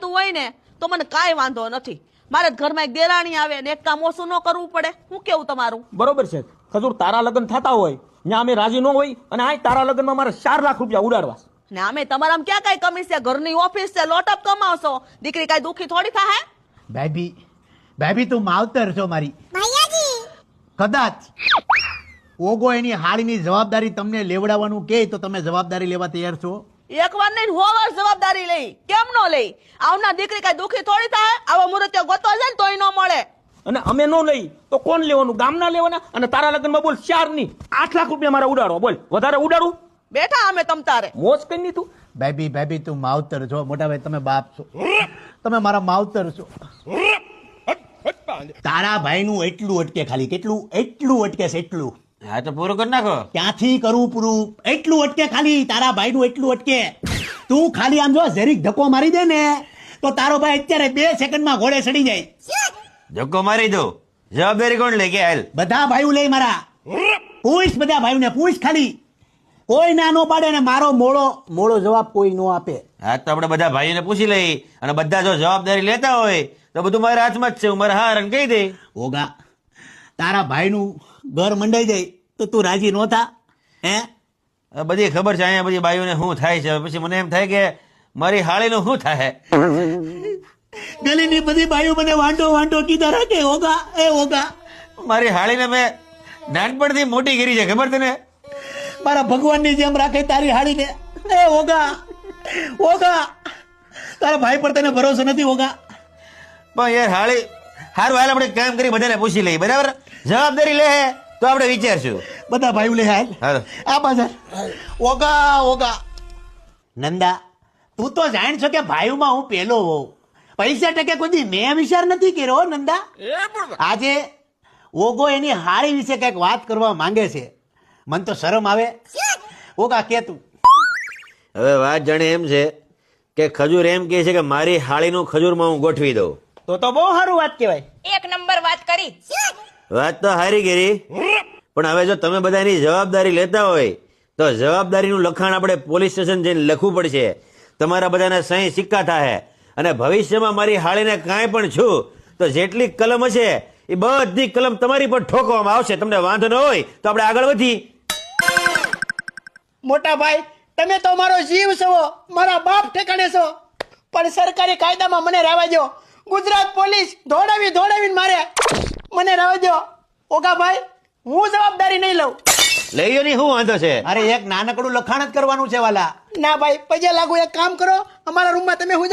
તું હોય ને તો મને કાંઈ વાંધો નથી. મારે ઘરમાં એક દેરાણી આવે ને એક કામ ઓછું ન કરવું પડે. હું કેવું તમારું? બરોબર છે ખજૂર, તારા લગ્ન થતા હોય ત્યાં અમે રાજી ન હોય અને આ તારા લગ્નમાં મારે 4 લાખ રૂપિયા ઉડાડવા ને આમે તમારામાં ક્યાં કઈ કમી છે? ઘરની ઓફિસ છે, લોટઅપ કમાવશો, દીકરી કઈ દુખી થોડી થાય? ભાભી તું માવતર છો મારી. કદાચ ઓગો એની હાળીની જવાબદારી તમને લેવડાવવાનું કે તો તમે જવાબદારી લેવા તૈયાર છો? એક વાર નહીં 100 વાર જવાબદારી લઈ. કેમ ન લઈ? આવના દીકરી કઈ દુખી થોડી થાય? આવો મુહૂર્ત ગોતવા જાય ને તોય ન મળે. અને અમે ન લઈ તો કોણ લેવાનું? ગામના લેવાના. અને તારા લગ્નમાં બોલ 4 નહીં 8 લાખ રૂપિયા મારે ઉડાડો. બોલ વધારે ઉડાડું? બેઠા અમે તમ તારે મોજ કરી ની તું. ભાભી તું માવતર છો. મોટા ભાઈ તમે બાપ છો, તમે મારા માવતર છો. તારા ભાઈનું એટલું અટકે, ખાલી કેટલું? એટલું અટકે છે, એટલું. હા તો પૂરું કરી નાખો. ક્યાંથી કરું પૂરું? એટલું અટકે ખાલી. તારા ભાઈનું એટલું અટકે. તું ખાલી આમ જો જરીક ધક્કો મારી દે ને તો તારો ભાઈ અત્યારે 2 સેકન્ડમાં ઘોડે ચડી જાય. ધક્કો મારી દો, જવાબદારી કોણ લે કે? હાલ બધા ભાઈઓ લે મારા. પૂછ બધા ભાઈઓને, પૂછ ખાલી. કોઈ ના નો પાડે ને મારો મોડો જવાબ કોઈ નો આપે. હા તો આપણે બધા ભાઈઓને પૂછી લઈ અને બધા જો જવાબદારી લેતા હોય તો બધું મારા હાથમાં જ છે. હું મારા હાર કહી દે. ઓગા તારા ભાઈનું ઘર મંડાઈ જાય તો તું રાજી નો થા? હે બધી ખબર છે અહીંયા બધી બાઈઓને શું થાય છે. પછી મને એમ થાય કે મારી હાળીનું શું થાય. ગલીની બધી બાઈઓ મને વાંઢો કીધા રાખે. ઓગા મારી હાળીને મેં નાનપણથી મોટી કરી છે, ખબર તને? મારા ભગવાનની જેમ રાખે તારી હાળીને. એ ઓગા તારા ભાઈ પર તને ભરોસો નથી ઓગા? પણ યાર હાળી હારું, હાલ આપણે કામ કરી બધાને પૂછી લઈએ, બરાબર? જવાબદારી લે તો આપણે વિચારશું. બધા ભાઈઓ લે. હાલ આ બાજાર. ઓગા નંદા તું તો જાણ છો કે ભાઈઓમાં હું પેલો હોઉં. પૈસા ટકે કોઈ મેં વિચાર નથી કર્યો નંદા. આજે ઓગો એની હાળી વિશે કઈક વાત કરવા માંગે છે. મન તો શરમ આવે. ઓગા કે તું હવે વાત જાણે એમ છે કે ખજૂર એમ કહે છે કે મારી હાળીનું ખજૂરમાં હું ગોઠવી દઉં. તો બહુ સારું વાત કહેવાય. એક નંબર વાત કરી. વાત તો હારી કરી, પણ હવે જો તમે બધા એની જવાબદારી લેતા હોય તો જવાબદારીનું લખાણ આપણે પોલીસ સ્ટેશન જઈને લખવું પડશે. તમારા બધાના સહી સિક્કા થાય અને ભવિષ્યમાં મારી હાળીને કાંઈ પણ છું તો જેટલી કલમ હશે એ બધી કલમ તમારી પર ઠોકવામાં આવશે. તમને વાંધો ન હોય તો આપણે આગળ વધી. મોટા ભાઈ તમે તો મારો જીવ છો, મારા બાપ ઠેકાણે છો, પણ સરકારી કાયદામાં મને રહેવા દો. ગુજરાત પોલીસ દોડાવીને મારે. મને રહેવા દો ઓગા ભાઈ, હું જવાબદારી નહીં લઉં. લઈ લો ની શું વાંધો છે? અરે એક નાનકડું લખાણ જ કરવાનું છે વાલા. ના ભાઈ પગે લાગુ, એક કામ કરો, અમારા રૂમમાં તમે હું